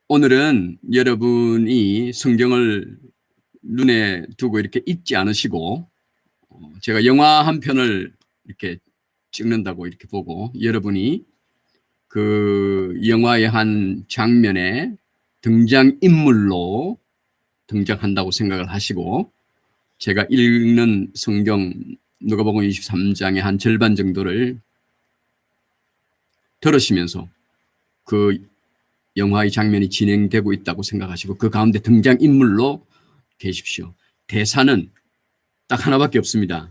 오늘은 여러분이 성경을 눈에 두고 이렇게 읽지 않으시고 제가 영화 한 편을 이렇게 찍는다고 이렇게 보고 여러분이 그 영화의 한 장면에 등장인물로 등장한다고 생각을 하시고 제가 읽는 성경 누가복음 23장의 한 절반 정도를 들으시면서 그 영화의 장면이 진행되고 있다고 생각하시고 그 가운데 등장인물로 계십시오. 대사는 딱 하나밖에 없습니다.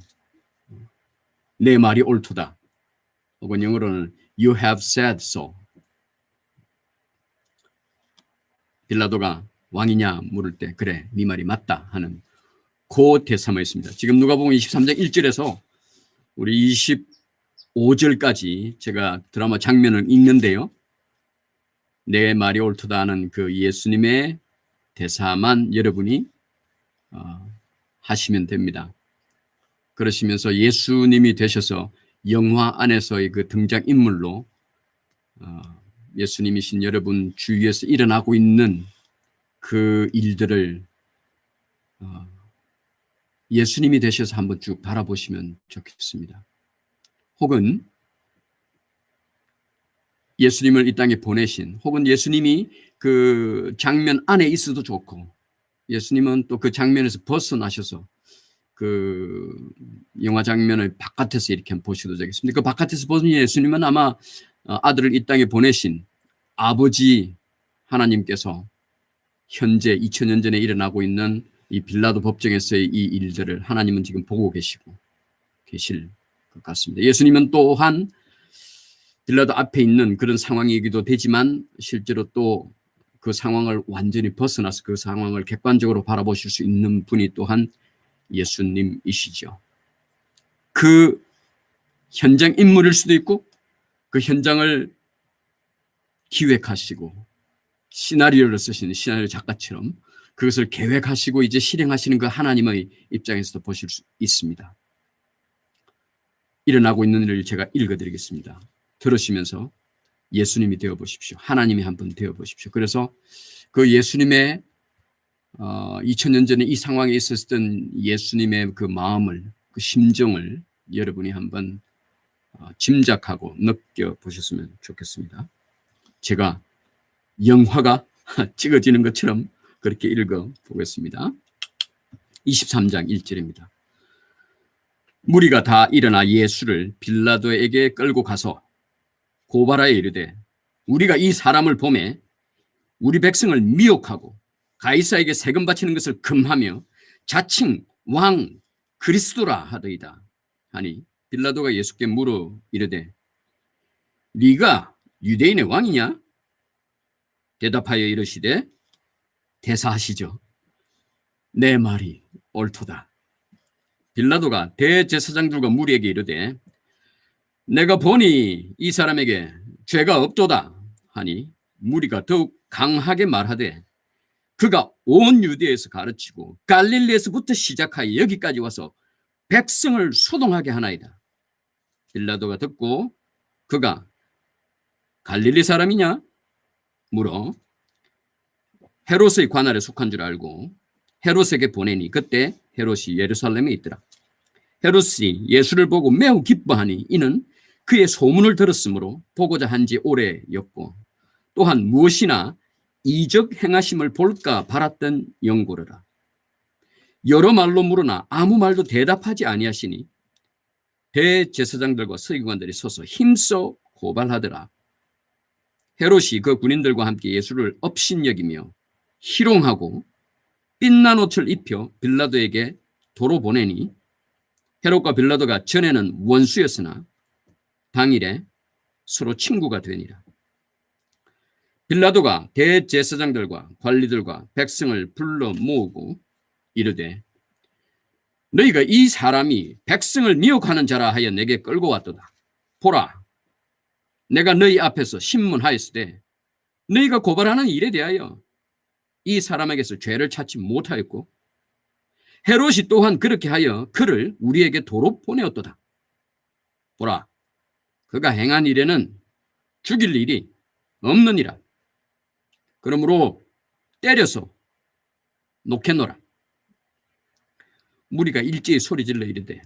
내 말이 옳도다. 혹은 영어로는 You have said so. 빌라도가 왕이냐 물을 때 그래 네 말이 맞다 하는 그 대사만 있습니다. 지금 누가복음 23장 1절에서 우리 25절까지 제가 드라마 장면을 읽는데요. 내 말이 옳도다 하는 그 예수님의 대사만 여러분이 하시면 됩니다. 그러시면서 예수님이 되셔서 영화 안에서의 그 등장인물로 예수님이신 여러분 주위에서 일어나고 있는 그 일들을 예수님이 되셔서 한번 쭉 바라보시면 좋겠습니다. 혹은 예수님을 이 땅에 보내신 혹은 예수님이 그 장면 안에 있어도 좋고 예수님은 또 그 장면에서 벗어나셔서 그 영화 장면을 바깥에서 이렇게 한번 보셔도 되겠습니다. 그 바깥에서 보는 예수님은 아마 아들을 이 땅에 보내신 아버지 하나님께서 현재 2000년 전에 일어나고 있는 이 빌라도 법정에서의 이 일들을 하나님은 지금 보고 계시고 계실 것 같습니다. 예수님은 또한 빌라도 앞에 있는 그런 상황이기도 되지만 실제로 또 그 상황을 완전히 벗어나서 그 상황을 객관적으로 바라보실 수 있는 분이 또한 예수님이시죠. 그 현장 인물일 수도 있고 그 현장을 기획하시고 시나리오를 쓰시는 시나리오 작가처럼 그것을 계획하시고 이제 실행하시는 그 하나님의 입장에서도 보실 수 있습니다. 일어나고 있는 일을 제가 읽어드리겠습니다. 들으시면서 예수님이 되어 보십시오. 하나님이 한 분 되어 보십시오. 그래서 그 예수님의 2000년 전에 이 상황에 있었던 예수님의 그 마음을 그 심정을 여러분이 한번 짐작하고 느껴보셨으면 좋겠습니다. 제가 영화가 찍어지는 것처럼 그렇게 읽어보겠습니다. 23장 1절입니다. 무리가 다 일어나 예수를 빌라도에게 끌고 가서 고발하여 이르되 우리가 이 사람을 보매 우리 백성을 미혹하고 가이사에게 세금 바치는 것을 금하며 자칭 왕 그리스도라 하더이다 하니 빌라도가 예수께 물어 이르되 네가 유대인의 왕이냐? 대답하여 이르시되 대사하시죠. 내 말이 옳도다. 빌라도가 대제사장들과 무리에게 이르되 내가 보니 이 사람에게 죄가 없도다 하니 무리가 더욱 강하게 말하되 그가 온 유대에서 가르치고 갈릴리에서부터 시작하여 여기까지 와서 백성을 소동하게 하나이다. 빌라도가 듣고 그가 갈릴리 사람이냐? 물어 헤롯의 관할에 속한 줄 알고 헤롯에게 보내니 그때 헤롯이 예루살렘에 있더라. 헤롯이 예수를 보고 매우 기뻐하니 이는 그의 소문을 들었으므로 보고자 한지 오래였고 또한 무엇이나 이적 행하심을 볼까 바랐던 영고르라. 여러 말로 물으나 아무 말도 대답하지 아니하시니 대제사장들과 서기관들이 서서 힘써 고발하더라. 헤롯이 그 군인들과 함께 예수를 업신여기며 희롱하고 빛난 옷을 입혀 빌라도에게 도로 보내니 헤롯과 빌라도가 전에는 원수였으나 당일에 서로 친구가 되니라. 빌라도가 대제사장들과 관리들과 백성을 불러 모으고 이르되 너희가 이 사람이 백성을 미혹하는 자라 하여 내게 끌고 왔도다. 보라, 내가 너희 앞에서 신문하였으되 너희가 고발하는 일에 대하여 이 사람에게서 죄를 찾지 못하였고 헤롯이 또한 그렇게 하여 그를 우리에게 도로 보내었도다. 보라, 그가 행한 일에는 죽일 일이 없느니라. 그러므로 때려서 놓겠노라. 무리가 일제히 소리질러 이르되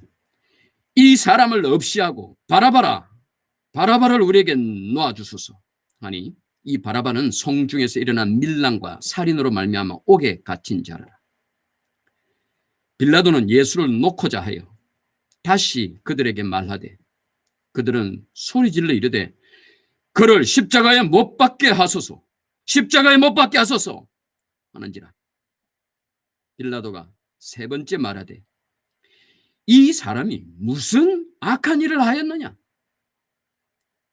이 사람을 없이하고 바라바를 우리에게 놓아주소서 하니 이 바라바는 성중에서 일어난 밀랑과 살인으로 말미암아 옥에 갇힌 자라. 빌라도는 예수를 놓고자 하여 다시 그들에게 말하되 그들은 소리질러 이르되 그를 십자가에 못 박게 하소서 하는지라. 빌라도가 세 번째 말하되 이 사람이 무슨 악한 일을 하였느냐?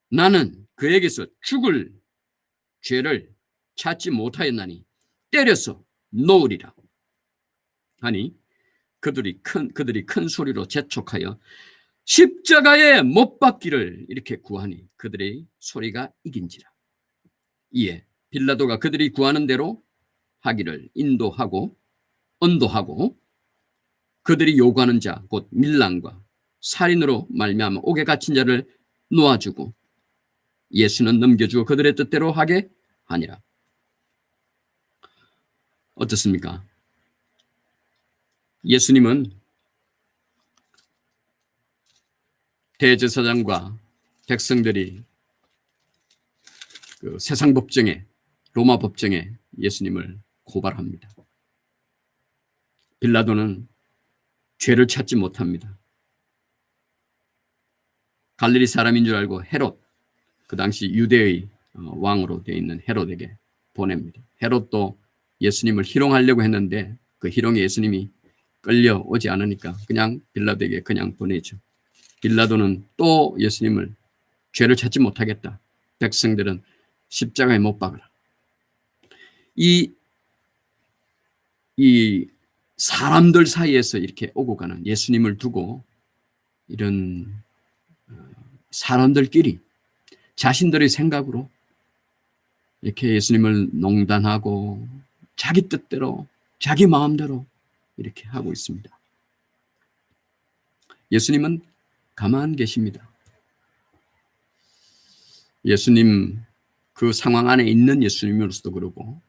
나는 그에게서 죽을 죄를 찾지 못하였나니 때려서 놓으리라 하니 그들이 큰 소리로 재촉하여 십자가에 못 박기를 이렇게 구하니 그들의 소리가 이긴지라. 이에 빌라도가 그들이 구하는 대로 하기를 언도하고 그들이 요구하는 자 곧 밀랑과 살인으로 말미암아 옥에 갇힌 자를 놓아주고 예수는 넘겨주고 그들의 뜻대로 하게 하니라. 어떻습니까? 예수님은 대제사장과 백성들이 그 세상 법정에 로마 법정에 예수님을 고발합니다. 빌라도는 죄를 찾지 못합니다. 갈릴리 사람인 줄 알고 헤롯, 그 당시 유대의 왕으로 되어 있는 헤롯에게 보냅니다. 헤롯도 예수님을 희롱하려고 했는데 그 희롱에 예수님이 끌려오지 않으니까 그냥 빌라도에게 그냥 보내죠. 빌라도는 또 예수님을 죄를 찾지 못하겠다. 백성들은 십자가에 못 박으라. 이 사람들 사이에서 이렇게 오고 가는 예수님을 두고 이런 사람들끼리 자신들의 생각으로 이렇게 예수님을 농단하고 자기 뜻대로 자기 마음대로 이렇게 하고 있습니다. 예수님은 가만 계십니다. 예수님 그 상황 안에 있는 예수님으로서도 그러고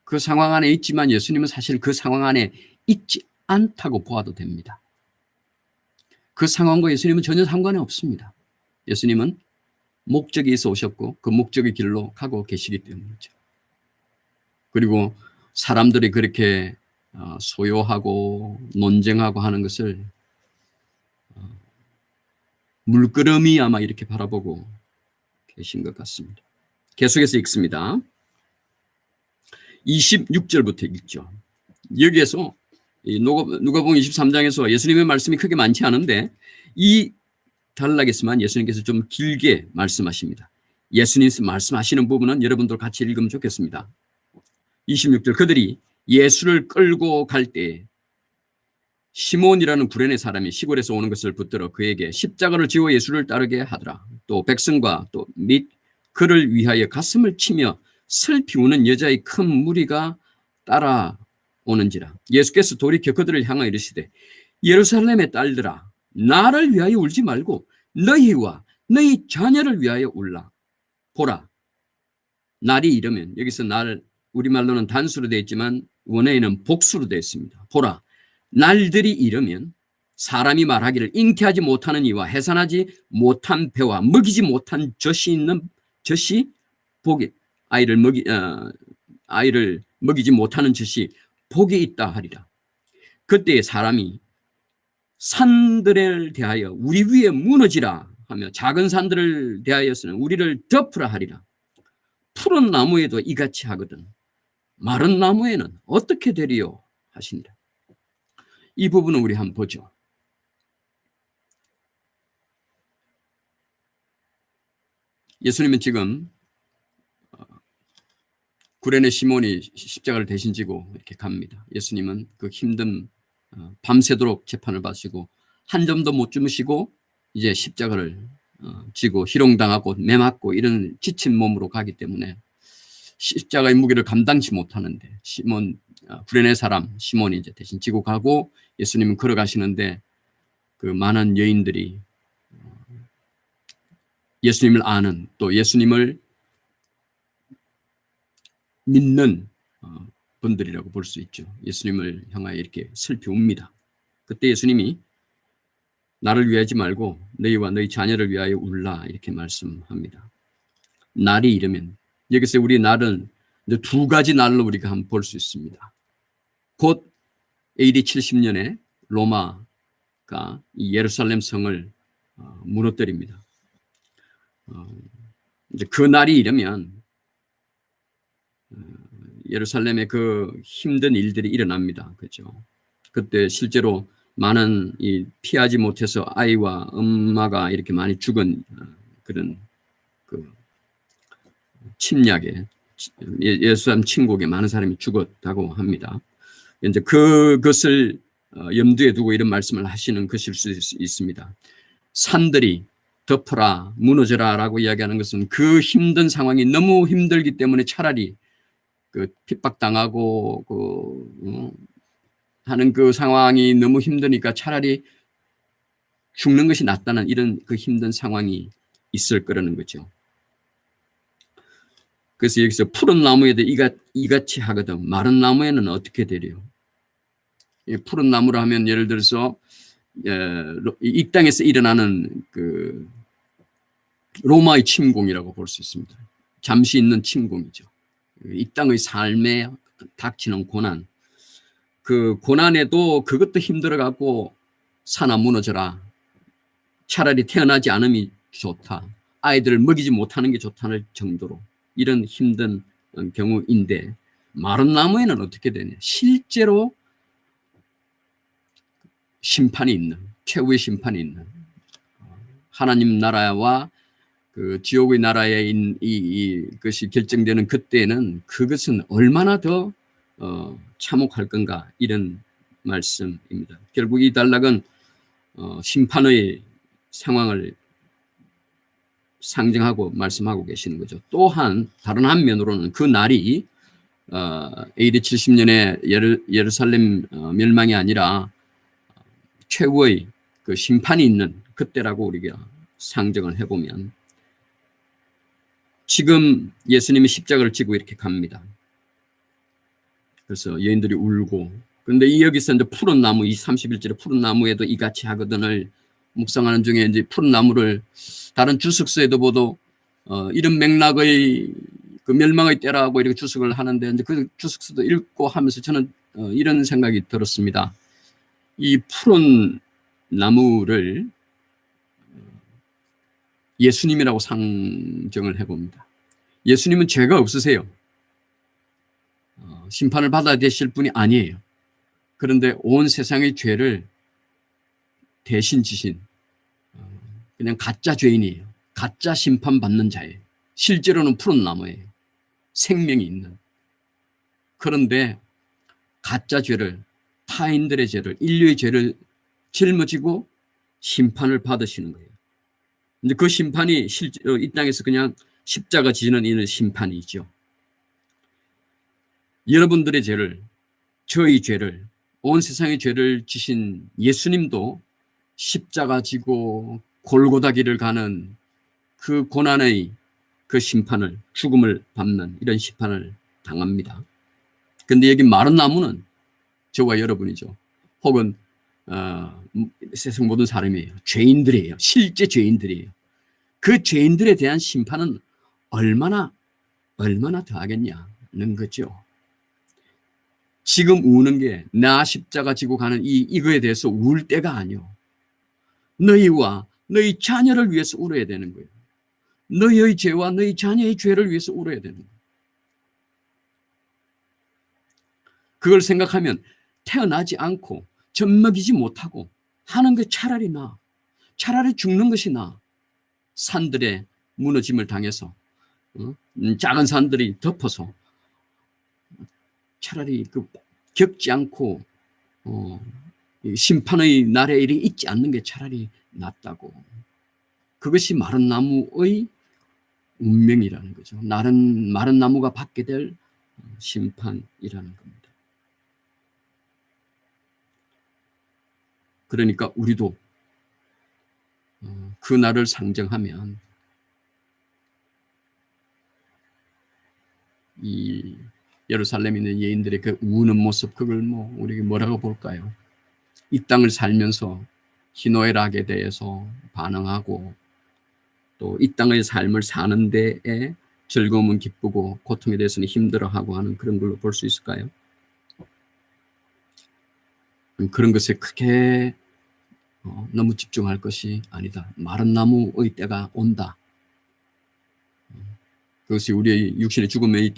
그 상황 안에 있지만 예수님은 사실 그 상황 안에 있지 않다고 보아도 됩니다. 그 상황과 예수님은 전혀 상관이 없습니다. 예수님은 목적이 있어 오셨고 그 목적의 길로 가고 계시기 때문이죠. 그리고 사람들이 그렇게 소요하고 논쟁하고 하는 것을 물끄러미 아마 이렇게 바라보고 계신 것 같습니다. 계속해서 읽습니다. 26절부터 읽죠. 여기에서 누가복음 23장에서 예수님의 말씀이 크게 많지 않은데 이 단락에서만 예수님께서 좀 길게 말씀하십니다. 예수님께서 말씀하시는 부분은 여러분들 같이 읽으면 좋겠습니다. 26절 그들이 예수를 끌고 갈 때에 시몬이라는 구레네 사람이 시골에서 오는 것을 붙들어 그에게 십자가를 지워 예수를 따르게 하더라. 또 백성과 또 및 그를 위하여 가슴을 치며 슬피 우는 여자의 큰 무리가 따라오는지라. 예수께서 돌이켜 그들을 향하여 이르시되 예루살렘의 딸들아 나를 위하여 울지 말고 너희와 너희 자녀를 위하여 울라. 보라 날이 이르면 여기서 날 우리말로는 단수로 되어 있지만 원어에는 복수로 되어 있습니다. 보라 날들이 이르면 사람이 말하기를 잉태하지 못하는 이와 해산하지 못한 배와 먹이지 못한 젖이 복이 아이를 먹이지 못하는 젖이 복이 있다 하리라. 그때 사람이 산들을 대하여 우리 위에 무너지라 하며 작은 산들을 대하여서는 우리를 덮으라 하리라. 푸른 나무에도 이같이 하거든 마른 나무에는 어떻게 되리요 하시니라. 이 부분은 우리 한번 보죠. 예수님은 지금 구레네 시몬이 십자가를 대신 지고 이렇게 갑니다. 예수님은 그 힘든 밤새도록 재판을 받으시고 한 점도 못 주무시고 이제 십자가를 지고 희롱당하고 매맞고 이런 지친 몸으로 가기 때문에 십자가의 무게를 감당치 못하는데 구레네 사람 시몬이 이제 대신 지고 가고 예수님은 걸어가시는데 그 많은 여인들이 예수님을 아는 또 예수님을 믿는 분들이라고 볼 수 있죠. 예수님을 향하여 이렇게 슬피 웁니다. 그때 예수님이 나를 위하지 말고 너희와 너희 자녀를 위하여 울라 이렇게 말씀합니다. 날이 이르면, 여기서 우리 날은 이제 두 가지 날로 우리가 한번 볼 수 있습니다. 곧 AD 70년에 로마가 이 예루살렘 성을 무너뜨립니다. 이제 그 날이 이르면 예루살렘에 그 힘든 일들이 일어납니다. 그렇죠? 그때 실제로 많은 이 피하지 못해서 아이와 엄마가 이렇게 많이 죽은 그런 그 침략에, 예루살렘 침공에 많은 사람이 죽었다고 합니다. 이제 그것을 염두에 두고 이런 말씀을 하시는 것일 수 있습니다. 산들이 덮어라, 무너져라라고 이야기하는 것은 그 힘든 상황이 너무 힘들기 때문에 차라리 그 핍박당하고 하는 그 상황이 너무 힘드니까 차라리 죽는 것이 낫다는 이런 그 힘든 상황이 있을 거라는 거죠. 그래서 여기서 푸른 나무에도 이같이 하거든 마른 나무에는 어떻게 되려? 푸른 나무라 하면 예를 들어서 이 땅에서 일어나는 그 로마의 침공이라고 볼 수 있습니다. 잠시 있는 침공이죠. 이 땅의 삶에 닥치는 고난, 그 고난에도 그것도 힘들어갖고 산아 무너져라, 차라리 태어나지 않음이 좋다, 아이들을 먹이지 못하는 게 좋다는 정도로 이런 힘든 경우인데, 마른 나무에는 어떻게 되냐? 실제로 심판이 있는, 최후의 심판이 있는, 하나님 나라와 그 지옥의 나라에 이것이 결정되는 그때는 그것은 얼마나 더 참혹할 건가, 이런 말씀입니다. 결국 이 단락은 심판의 상황을 상징하고 말씀하고 계시는 거죠. 또한 다른 한면으로는 그 날이 AD 70년에 예루살렘 멸망이 아니라 최후의 그 심판이 있는 그때라고 우리가 상정을 해보면, 지금 예수님이 십자가를 지고 이렇게 갑니다. 그래서 여인들이 울고, 그런데 여기서 이제 푸른 나무, 이 31절에 푸른 나무에도 이같이 하거든을 묵상하는 중에 이제 푸른 나무를 다른 주석서에도 보도 이런 맥락의 그 멸망의 때라고 이렇게 주석을 하는데, 이제 그 주석서도 읽고 하면서 저는 이런 생각이 들었습니다. 이 푸른 나무를 예수님이라고 상정을 해봅니다. 예수님은 죄가 없으세요. 심판을 받아야 되실 분이 아니에요. 그런데 온 세상의 죄를 대신 지신 그냥 가짜 죄인이에요. 가짜 심판받는 자예요. 실제로는 푸른 나무예요. 생명이 있는. 그런데 가짜 죄를, 타인들의 죄를, 인류의 죄를 짊어지고 심판을 받으시는 거예요. 이제 그 심판이 실제로 이 땅에서 그냥 십자가 지는 이는 심판이죠. 여러분들의 죄를, 저의 죄를, 온 세상의 죄를 지신 예수님도 십자가 지고 골고다 길을 가는 그 고난의 그 심판을, 죽음을 밟는 이런 심판을 당합니다. 그런데 여기 마른 나무는 저와 여러분이죠. 혹은 세상 모든 사람이에요. 죄인들이에요. 실제 죄인들이에요. 그 죄인들에 대한 심판은 얼마나 더하겠냐는 거죠. 지금 우는 게 나 십자가 지고 가는 이거에 대해서 울 때가 아니요. 너희와 너희 자녀를 위해서 울어야 되는 거예요. 너희의 죄와 너희 자녀의 죄를 위해서 울어야 되는 거예요. 그걸 생각하면 태어나지 않고 젖먹이지 못하고 하는 게 차라리 나아. 차라리 죽는 것이 나아. 산들의 무너짐을 당해서 작은 산들이 덮어서 차라리 그 겪지 않고 심판의 날에 일이 있지 않는 게 차라리 낫다고. 그것이 마른 나무의 운명이라는 거죠. 마른 나무가 받게 될 심판이라는 겁니다. 그러니까 우리도 그 날을 상정하면 이 예루살렘에 있는 예인들의 그 우는 모습, 그걸 뭐 우리에게 뭐라고 볼까요? 이 땅을 살면서 희노애락에 대해서 반응하고 또 이 땅의 삶을 사는 데에 즐거움은 기쁘고 고통에 대해서는 힘들어하고 하는 그런 걸로 볼 수 있을까요? 그런 것에 크게 너무 집중할 것이 아니다. 마른 나무의 때가 온다. 그것이 우리의 육신의 죽음의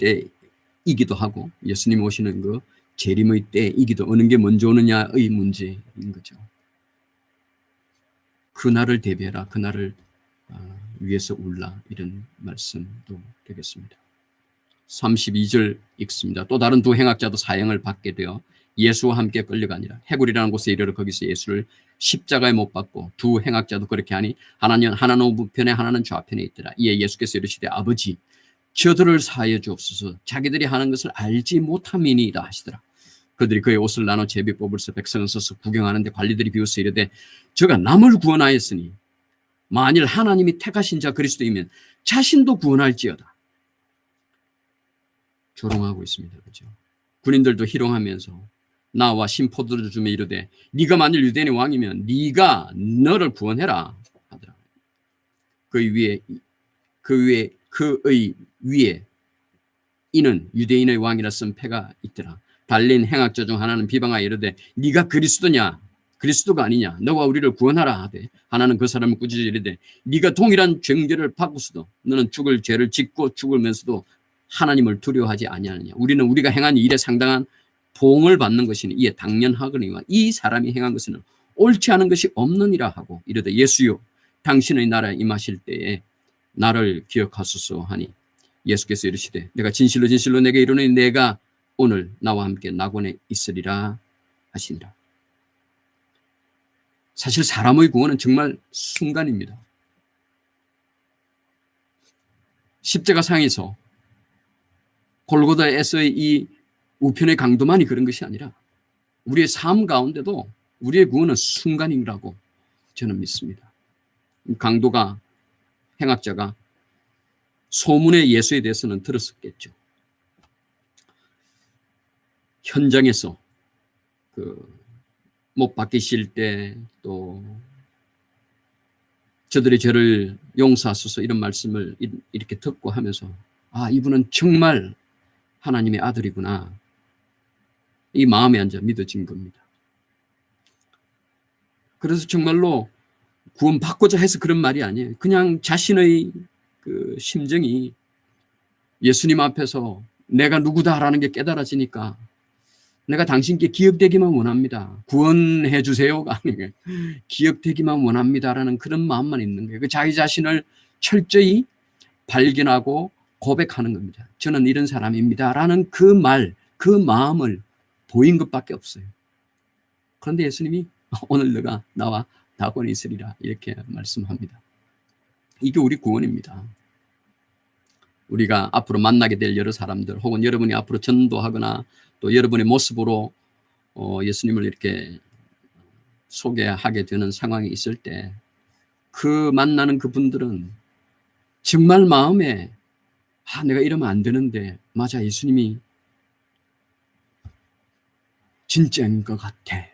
때이기도 하고 예수님 오시는 그 재림의 때이기도, 어느 게 먼저 오느냐의 문제인 거죠. 그날을 대비해라. 그날을 위해서 울라. 이런 말씀도 되겠습니다. 32절 읽습니다. 또 다른 두 행악자도 사형을 받게 되어 예수와 함께 끌려가니라. 해굴이라는 곳에 이르러 거기서 예수를 십자가에 못 박고, 두 행악자도 그렇게 하니 하나는 우편에 하나는 좌편에 있더라. 이에 예수께서 이르시되 아버지 저들을 사하여 주옵소서. 자기들이 하는 것을 알지 못함이니이다 하시더라. 그들이 그의 옷을 나눠 제비 뽑을서 백성은 서서 구경하는데 관리들이 비웃어 이르되 저가 남을 구원하였으니 만일 하나님이 택하신 자 그리스도이면 자신도 구원할지어다. 조롱하고 있습니다. 그렇죠? 군인들도 희롱하면서 나와 심포도를 주며 이르되 네가 만일 유대인의 왕이면 네가 너를 구원해라 하더라. 그의 위에 이는 유대인의 왕이라 쓴 패가 있더라. 달린 행악자 중 하나는 비방하여 이르되 네가 그리스도냐? 그리스도가 아니냐? 너와 우리를 구원하라 하되 하나는 그 사람을 꾸짖어 이르되 네가 동일한 죄를 받고서도 너는 죽을 죄를 짓고 죽으면서도 하나님을 두려워하지 아니하느냐? 우리는 우리가 행한 일에 상당한 보응을 받는 것이니 이에 당연하거니와 이 사람이 행한 것은 옳지 않은 것이 없느니라 하고 이르되 예수여 당신의 나라에 임하실 때에 나를 기억하소서 하니 예수께서 이르시되 내가 진실로 진실로 내게 이르노니 내가 오늘 나와 함께 낙원에 있으리라 하시니라. 사실 사람의 구원은 정말 순간입니다. 십자가상에서 골고다에서의 이 우편의 강도만이 그런 것이 아니라 우리의 삶 가운데도 우리의 구원은 순간이라고 저는 믿습니다. 강도가, 행악자가 소문의 예수에 대해서는 들었었겠죠. 현장에서 못 박히실 때 또 저들의 죄를 용서하소서 이런 말씀을 이렇게 듣고 하면서 아, 이분은 정말 하나님의 아들이구나. 이 마음에 앉아 믿어진 겁니다. 그래서 정말로 구원받고자 해서 그런 말이 아니에요. 그냥 자신의 그 심정이 예수님 앞에서 내가 누구다라는 게 깨달아지니까 내가 당신께 기억되기만 원합니다. 구원해 주세요가 아니에요. 기억되기만 원합니다라는 그런 마음만 있는 거예요. 그 자기 자신을 철저히 발견하고 고백하는 겁니다. 저는 이런 사람입니다라는 그 말, 그 마음을 보인 것밖에 없어요. 그런데 예수님이 오늘 너가 나와 낙원에 있으리라 이렇게 말씀합니다. 이게 우리 구원입니다. 우리가 앞으로 만나게 될 여러 사람들 혹은 여러분이 앞으로 전도하거나 또 여러분의 모습으로 예수님을 이렇게 소개하게 되는 상황이 있을 때 그 만나는 그분들은 정말 마음에 내가 이러면 안 되는데 맞아 예수님이 진짜인 것 같아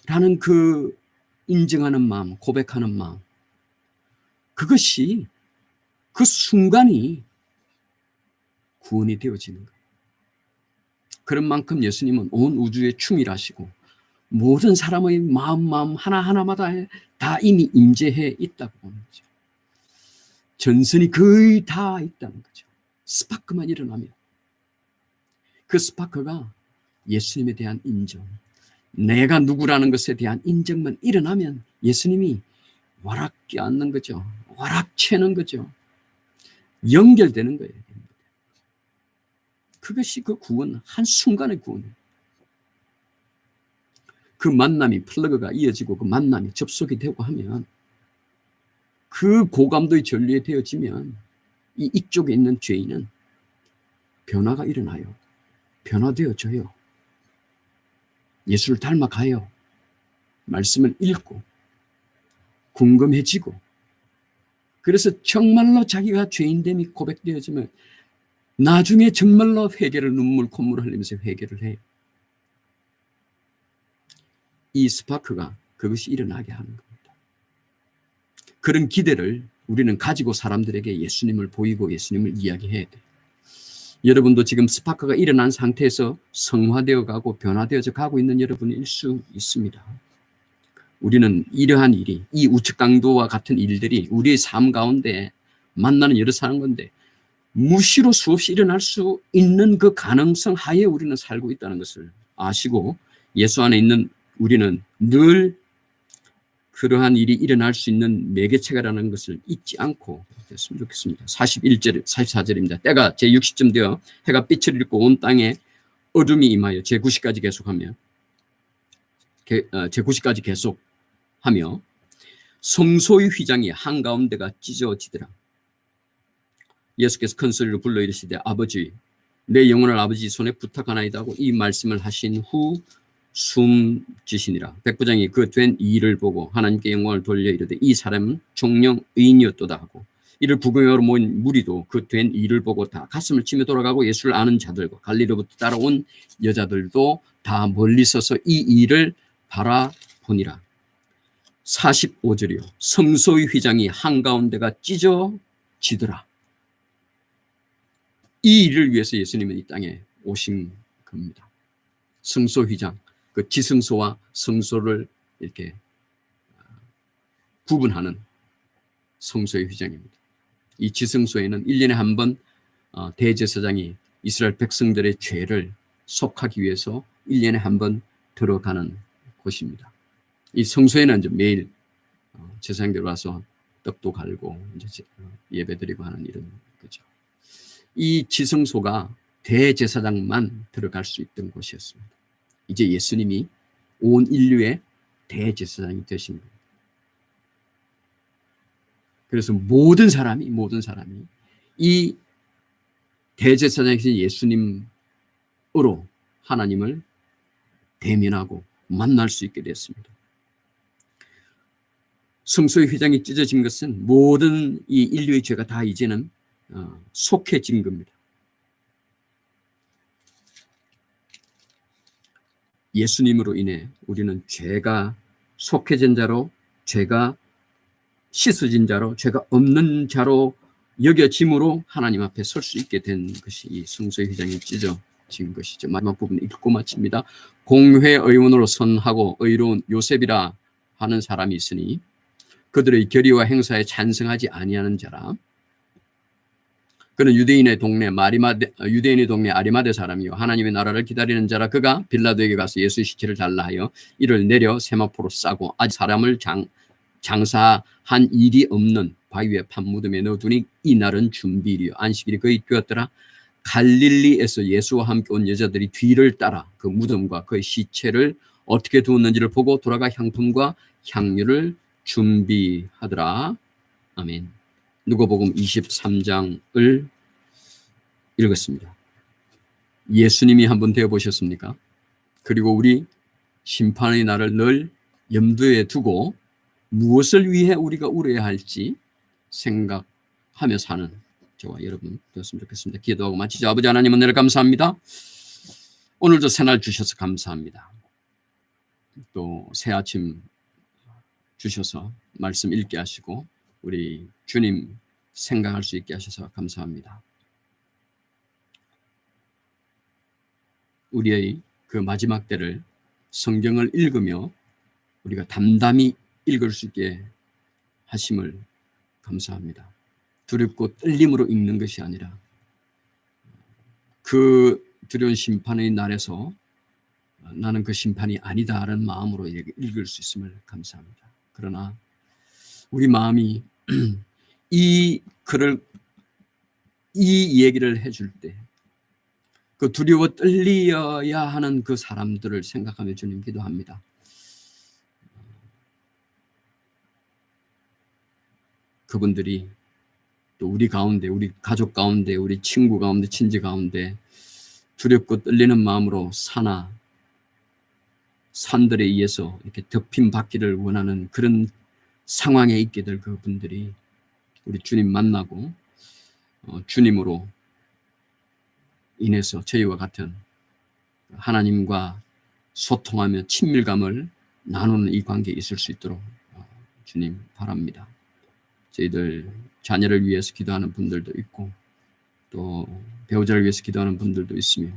라는 그 인정하는 마음, 고백하는 마음, 그것이 그 순간이 구원이 되어지는 거예요. 그런 만큼 예수님은 온 우주에 충실하시고 모든 사람의 마음 하나하나마다 다 이미 임재해 있다고 보는 거죠. 전선이 거의 다 있다는 거죠. 스파크만 일어나면 그 스파크가 예수님에 대한 인정, 내가 누구라는 것에 대한 인정만 일어나면 예수님이 와락 껴안는 거죠. 와락 채는 거죠. 연결되는 거예요. 그것이 그 구원, 한순간의 구원이에요. 그 만남이 플러그가 이어지고 그 만남이 접속이 되고 하면 그 고감도의 전류에 되어지면 이쪽에 있는 죄인은 변화가 일어나요. 변화되어져요. 예수를 닮아가요. 말씀을 읽고 궁금해지고 그래서 정말로 자기가 죄인됨이 고백되어지면 나중에 정말로 회개를 눈물 콧물을 흘리면서 회개를 해요. 이 스파크가 그것이 일어나게 하는 겁니다. 그런 기대를 우리는 가지고 사람들에게 예수님을 보이고 예수님을 이야기해야 돼요. 여러분도 지금 스파크가 일어난 상태에서 성화되어 가고 변화되어져 가고 있는 여러분일 수 있습니다. 우리는 이러한 일이, 이 우측 강도와 같은 일들이 우리의 삶 가운데 만나는 여러 사람 건데 무시로 수없이 일어날 수 있는 그 가능성 하에 우리는 살고 있다는 것을 아시고 예수 안에 있는 우리는 늘 그러한 일이 일어날 수 있는 매개체가라는 것을 잊지 않고 됐으면 좋겠습니다. 41절, 44절입니다. 때가 제60쯤 되어 해가 빛을 잃고 온 땅에 어둠이 임하여 제90까지 계속하며 제90까지 계속하며 성소의 휘장이 한가운데가 찢어지더라. 예수께서 큰 소리로 불러 이르시되 아버지 내 영혼을 아버지 손에 부탁하나이다 하고 이 말씀을 하신 후 숨지시니라. 백부장이 그 된 일을 보고 하나님께 영광을 돌려 이르되 이 사람은 종령 의인이었도다 하고 이를 구경하러 모인 무리도 그 된 일을 보고 다 가슴을 치며 돌아가고 예수를 아는 자들과 갈릴리로부터 따라온 여자들도 다 멀리 서서 이 일을 바라보니라. 45절이요. 성소의 휘장이 한가운데가 찢어지더라. 이 일을 위해서 예수님은 이 땅에 오신 겁니다. 성소 휘장, 그 지성소와 성소를 이렇게 구분하는 성소의 휘장입니다. 이 지성소에는 1년에 한 번 대제사장이 이스라엘 백성들의 죄를 속하기 위해서 1년에 한 번 들어가는 곳입니다. 이 성소에는 이제 매일 제사장들 와서 떡도 갈고 이제 예배드리고 하는 이런 거죠. 이 지성소가 대제사장만 들어갈 수 있던 곳이었습니다. 이제 예수님이 온 인류의 대제사장이 되신 겁니다. 그래서 모든 사람이 이 대제사장이신 예수님으로 하나님을 대면하고 만날 수 있게 됐습니다. 성소의 휘장이 찢어진 것은 모든 이 인류의 죄가 다 이제는 속해진 겁니다. 예수님으로 인해 우리는 죄가 속해진 자로, 죄가 씻어진 자로, 죄가 없는 자로 여겨짐으로 하나님 앞에 설 수 있게 된 것이 이 성소의 휘장이 찢어진 것이죠. 마지막 부분 읽고 마칩니다. 공회 의원으로 선하고 의로운 요셉이라 하는 사람이 있으니 그들의 결의와 행사에 찬성하지 아니하는 자라. 그는 유대인의 동네 아리마대 사람이요 하나님의 나라를 기다리는 자라. 그가 빌라도에게 가서 예수의 시체를 달라 하여 이를 내려 세마포로 싸고 아직 사람을 장사한 일이 없는 바위에 판무덤에 넣어두니 이날은 준비일이요 안식일이 거의 되었더라. 갈릴리에서 예수와 함께 온 여자들이 뒤를 따라 그 무덤과 그의 시체를 어떻게 두었는지를 보고 돌아가 향품과 향유를 준비하더라. 아멘. 누가복음 23장을 읽었습니다. 예수님이 한번 되어보셨습니까? 그리고 우리 심판의 날을 늘 염두에 두고 무엇을 위해 우리가 울어야 할지 생각하며 사는 저와 여러분 되었으면 좋겠습니다. 기도하고 마치죠. 아버지 하나님 은혜를 감사합니다. 오늘도 새날 주셔서 감사합니다. 또 새 아침 주셔서 말씀 읽게 하시고 우리 주님 생각할 수 있게 하셔서 감사합니다. 우리의 그 마지막 때를 성경을 읽으며 우리가 담담히 읽을 수 있게 하심을 감사합니다. 두렵고 떨림으로 읽는 것이 아니라 그 두려운 심판의 날에서 나는 그 심판이 아니다라는 마음으로 읽을 수 있음을 감사합니다. 그러나 우리 마음이 이 얘기를 해줄 때 그 두려워 떨려야 하는 그 사람들을 생각하며 주님 기도합니다. 그분들이 또 우리 가운데, 우리 가족 가운데, 우리 친구 가운데, 친지 가운데 두렵고 떨리는 마음으로 산들에 의해서 이렇게 덮임 받기를 원하는 그런 상황에 있게 될 그분들이 우리 주님 만나고 주님으로 인해서 저희와 같은 하나님과 소통하며 친밀감을 나누는 이 관계에 있을 수 있도록 주님 바랍니다. 저희들 자녀를 위해서 기도하는 분들도 있고 또 배우자를 위해서 기도하는 분들도 있으며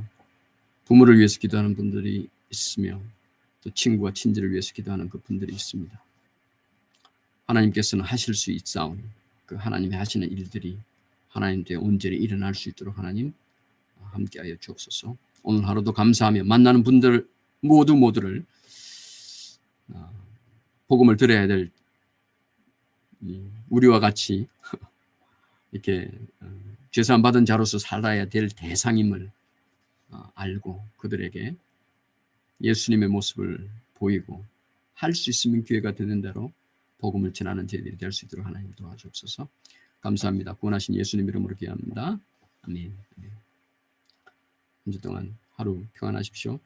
부모를 위해서 기도하는 분들이 있으며 또 친구와 친지를 위해서 기도하는 그 분들이 있습니다. 하나님께서는 하실 수 있사오니 그 하나님이 하시는 일들이 하나님께 온전히 일어날 수 있도록 하나님 함께하여 주옵소서. 오늘 하루도 감사하며 만나는 분들 모두를 복음을 들어야 될 우리와 같이 이렇게 죄사함 받은 자로서 살아야 될 대상임을 알고 그들에게 예수님의 모습을 보이고 할 수 있으면 기회가 되는 대로 복음을 전하는 저희들이 될 수 있도록 하나님 도와주옵소서. 감사합니다. 구원하신 예수님 이름으로 기도합니다. 아멘. 한 주 동안 하루 평안하십시오.